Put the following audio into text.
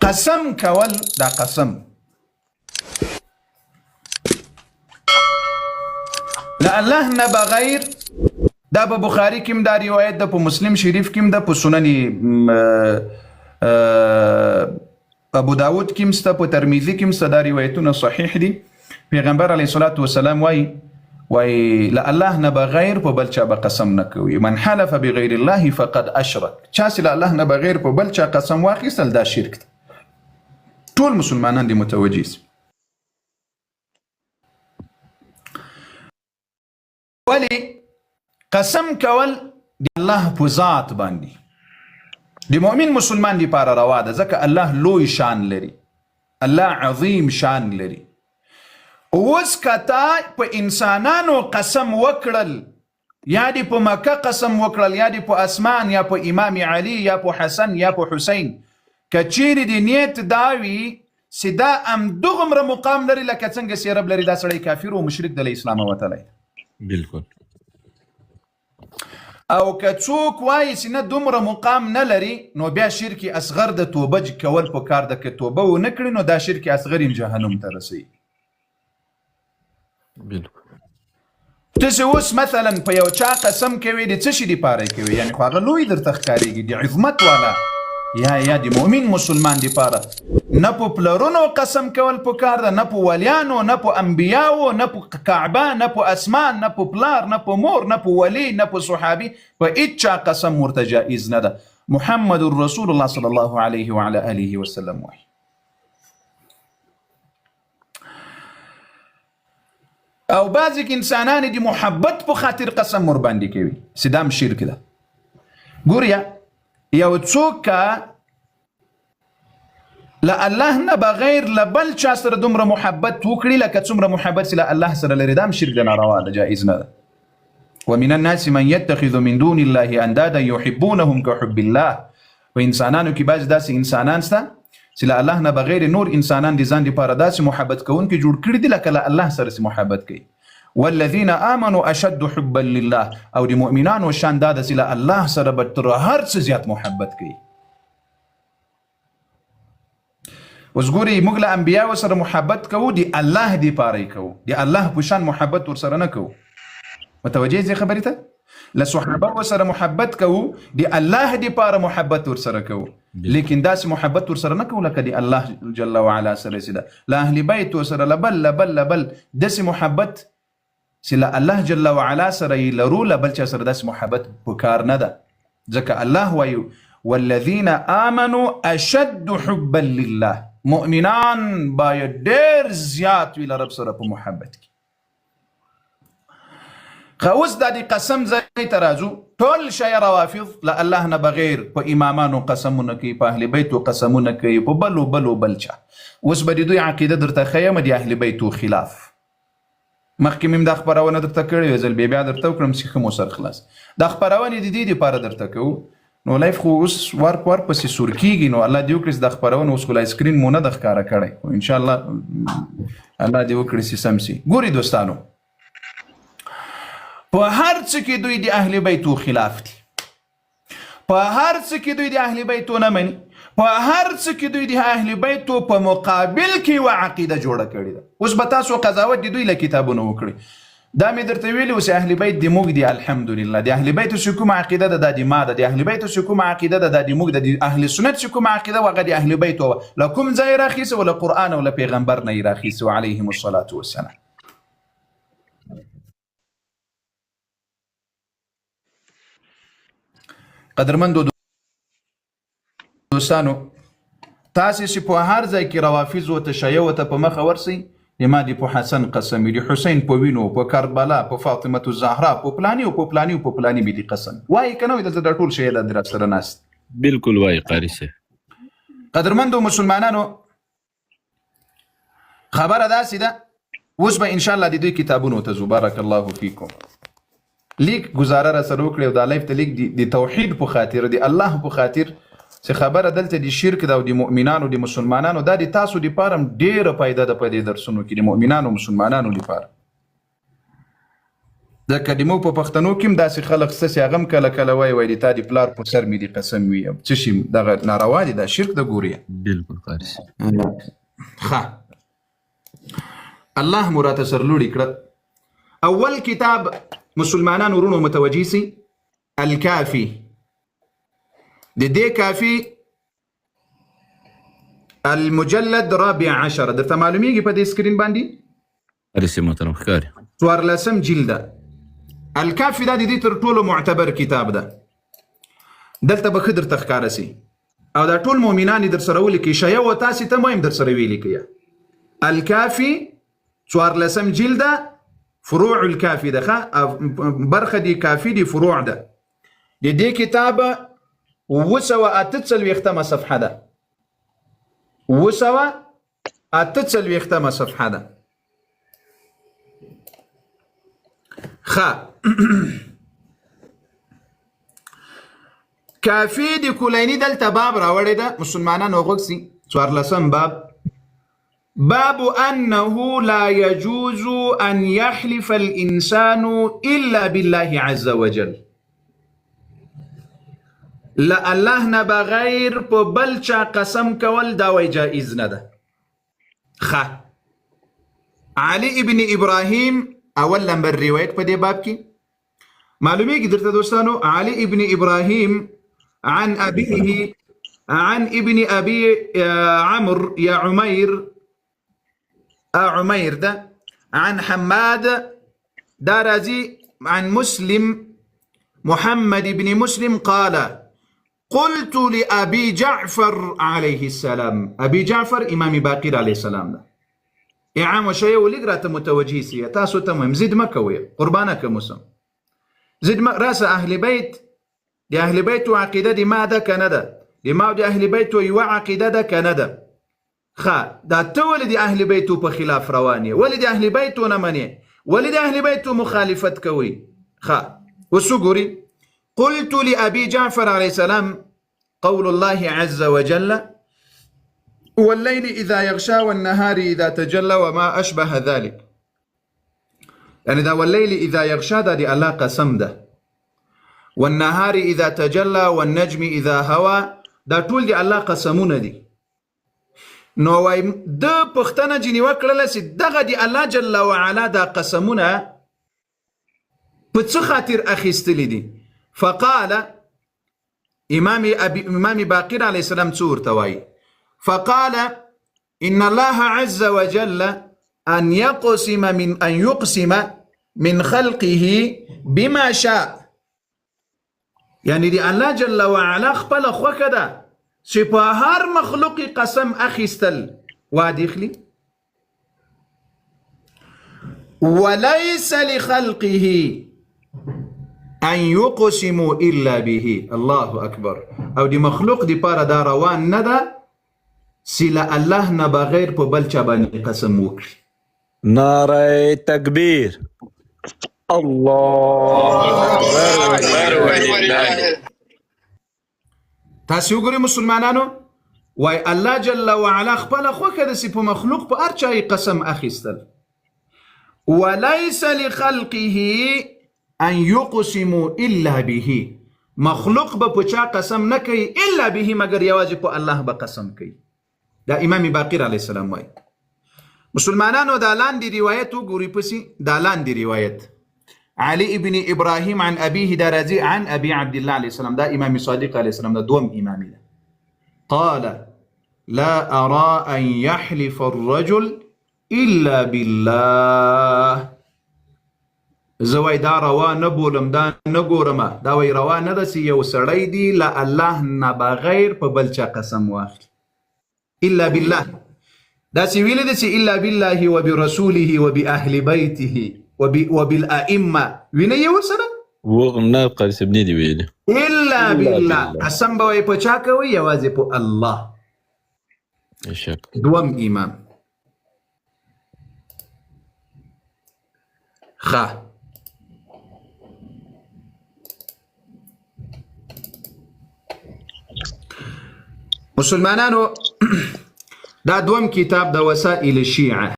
قسم کول دا قسم لا الله نه بغیر دا په بخاری کې دا روایت ده، په مسلم شریف کې ده، په سنن ابو داود کې مسته، په ترمذی کې مسته، دا روایتونه صحیح دي. پیغمبر علیه الصلاة والسلام وای لا الله نه بغیر په بل چا به قسم نه کوي. من حلف بغیر الله فقد اشرک. چا چې لا الله نه بغیر په بل چا قسم واخیستل دا شرک ده. ټول مسلمانان دي متوجه سي. ولی قسم کول دی الله په ذات باندې دی مؤمن مسلمان دی پاره روا ده، ځکه الله لوی شان لري، الله عظیم شان لري. اوس کتا په انسانانو قسم وکړل، یا دی په مکه قسم وکړل، یا دی په اسمان، یا په امام علی، یا په حسن، یا په حسین، کچیر دی نیت داوی سدا ام دغمره مقام لري لکه څنګه سی رب لري، دا سړی کافر او مشرک د اسلام وتلی. بالکل. او که څوک وایي چې نه دومره مقام نه لري، نو بیا شرک اصغر د توبه کول په کار ده. که توبه ونه کړي نو دا شرک اصغر جهنم ته رسوي. بالکل. تاسې اوس مثلا په یو چا قسم کوي، د څه شي دپاره کوي؟ یعنې خو هغه لوی درته ښکارېږي، د عظمت والا یا د مؤمن مسلمان دپاره. نه په پلرونو قسم کول په کار ده، نه په ولیانو، نه په انبیاو، نه په کعبه، نه په اسمان، نه په پلار، نه په مور، نه په ولی، نه په صحابي، په هیڅ چا قسم ورته جایز نه ده. محمد رسول الله صلی الله علیه وعلى آله وسلم وایي. او بعضی انسانان دی محبت په خاطر قسم ور باندې کوي، سدام شرک ده. ګوریا یو څوک لا الله نه بغیر لبل چا سره دومره محبت وکړي لکه څومره محبت له الله سره لري، دام شرک ده، ناروا ده، جایز نه ده. ومن الناس من يتخذ من دون الله اندادا يحبونهم كحب الله. و انسانانو کې بعض داسې انسانان شته چې له الله نه بغیر نور انسانان دي ځان دپاره داسې محبت کوونکي جوړ کړي دي لکه له الله سره چې محبت کوي. والذین آمنوا اشد حبا لله. او د مؤمنانو شان دا ده چې له الله سره به تر هر څه زیات محبت کوي. اوس ګورئ موږ له انبیاو سره محبت کوو، د الله دپاره یې کوو، د الله په شان محبت ورسره نه کوو. متوجه یې خبرې ته؟ له صحابه سره محبت کوو، د الله دپاره محبت ورسره کوو، لیکن داسې محبت ورسره نه کوو لکه د الله جل وعلا سره چې ده. له اهل بیت ورسره لبل داسې محبت چې له الله جل وعلا سره یې لرو، له بل چا سره داسې محبت په کار نه ده. ځکه الله وایي والذین آمنوا اشد حبا لله. مؤمنان باید ډېر زیات وي له رب سره په محبت کې. اوس دا د قسم ځای ته راځو. ټول شی روافض له الله نه بغیر په امامانو قسمونه کوي، په اهل بیتو قسمونه کوي، په بل چا. اوس به د دوی عقیده درته ښیم د اهل بیتو خلاف. مخکې مې دا خپرونه درته کړې وې، ځل بیا درته وکړم چې ښه مو سر خلاص. دا خپرونې د دې دپاره درته کوو، نو لایف خو اوس ور پسې سور کېږي، نو الله دې وکړي چې دا خپرونه اوس خو لا سکرین مو نه ده ښکاره کړی، خو انشاءالله الله دې وکړي چې سم سي. ګورئ دوستانو، په هر څه کې دوی د اهل بیتو خلاف دي، په هر څه کې دوی د اهل بیتو نه مني، په هر څه کې دوی د اهل بیتو په مقابل کې یوه عقیده جوړه کړې ده. اوس به تاسو قضاوت د دوی له کتابونو وکړئ. دا مې درته ویلي اوس اهل بیت د موږ دي، الحمدلله. د اهل بیتو چې کومه عقیده ده دا د ما ده، د اهل بیتو چې کومه عقیده ده دا د موږ ده، د اهل سنت چې کومه عقیده وه هغه د اهل بیتو وه. له کوم ځای یې راخیسه؟ له قرآن او له پیغمبر نه یې راخیسه علیهم الصلاة والسلام. قدرمندو دوستانو، تاسې چې په هر ځای کې روافض و تشیع ته په مخه ورسئ، د ما د په حسن قسم وي، د حسین په وینو، په کربلا، په فاطمة الزهرا، په پلاني او په پلاني او په پلاني مې دي قسم. وایي که نه وایي؟ دلته دا ټول شهیدان دي راسره ناست. بالکل وایي قاري صاحب. قدرمندو مسلمانانو، خبره داسې ده، اوس به انشاءالله د دوی کتابونو ته ځو. بارک الله فیکم. لیک گزاره را سره وکړئ او دا لایف ته لیک د توحید په خاطر، د الله په خاطر، چې خبره دلته د شرک ده او د مؤمنانو د مسلمانانو، دا د تاسو دپاره هم ډېره فایده ده په دې درسونو کې، د مؤمنانو مسلمانانو لپاره. ځکه د موږ په پښتنو کې هم داسې خلک شته چې هغه هم کله کله وایي د تا د پلار په سر مې د قسم وي څه شي دغه ناروا دي دا شرک د ګورې بالکل قاری صاحب ښه الله مو راته سرلوړي کړه اول کتاب مسلمانانو ورونو متوجي سي الکافي د دې کافي المجلد 14 درته معلومیږي په دې سکرین باندې قاری صاحب محترم ښکاري 14 جلده الکافي دا د دې تر ټولو معتبر کتاب ده دلته به ښه درته ښکاره سي او دا ټول مؤمنان در سره ولیکي شیه و تاسې ته مهم در سره ولیکي الکافي 14 جلده فروع الکافي ده برخه دی کافي دی فروع ده د دې کتاب 248 صفحه ده 248 صفحه ده کافی دی کلینی دلته باب راوړی ده مسلمانانو غوږ 14 باب انه لا يجوز ان يحلف الانسان الا بالله عز وجل لا الله نه بغیر په بل چا قسم کول دا وی جائز نه ده علي ابن ابراهيم اول نمبر روایت په دې باب کې معلومیږي درته دوستانو علي ابن ابراهيم عن ابيه عن ابن ابي عمرو يا عمير ده عن حماد دارزي عن مسلم محمد بن مسلم قال قلت لأبي جعفر عليه السلام أبي جعفر إمام باقر عليه السلام ده إعام وشيء ولقرأت متوجيسية تاسو تمهم زد مكوية قربانك مسلم زد رأس أهل بيت دي أهل بيت وعقيدة دي ما ده كندا دي ما دي أهل بيت ويوا عقيدة ده كندا دا تولد أهل بيت بخلاف رواني ولد أهل بيت نمني ولد أهل بيت مخالفة كوي والسجوري قلت لأبي جعفر عليه السلام قول الله عز وجل والليل إذا يغشى والنهار إذا تجلى وما أشبه ذلك يعني دا والليل إذا يغشى دا دي الله قسم ده والنهار إذا تجلى والنجم إذا هوى دا طول دي الله قسمون دي نو وای د پښتنه جنی وکړل چې دغه دی الله جل وعلا دا قسمونه په څه خاطر اخیستلی دي فقال امام باقر علیه السلام څور توای فقال ان الله عز وجل ان يقسم من خلقه بما شاء يعني دي الله جل وعلا خپل خوکه ده چې په هر مخلوق قسم اخیستل وادخلی وليس لخلقه ان يقسموا الا به الله اكبر او دي مخلوق دي پاره دا روان نه ده سلا الله نه بغیر په بل چا باندې قسم وکړي نعره تکبیر الله اکبر تاسو وګورئ مسلمانانو وای الله جل وعلا خپل خوکه د سی په مخلوق په هر چا قسم اخیستل وليس لخلقه ان يقسموا الا به مخلوق په چا قسم نه کوي الا به مگر یوازې په الله به قسم کوي دا امام باقر علیه السلام وای مسلمانانو دا لاندې روایت وګورئ پسې دا لاندې روایت علي ابن إبراهيم عن أبيه درازي عن أبي عبد الله عليه السلام ده إمام صادق عليه السلام ده دوم إمامي ده قال لا أرى أن يحلف الرجل إلا بالله زوي دا روا نبولم دا نگورما دا وي روا ندسي يو سړی دی لا الله نه بغیر په بل چا قسم واخلي إلا بالله دا سي ویل دي إلا بالله وبرسوله وبأهل بيته وبالأئمة وين يوصل وغنا قال سبني دي ويلي إلا بالله قسم بوي پچا کوي یوازې په الله شک دوم امام مسلمانانو دا دوم کتاب د وسائل الشيعة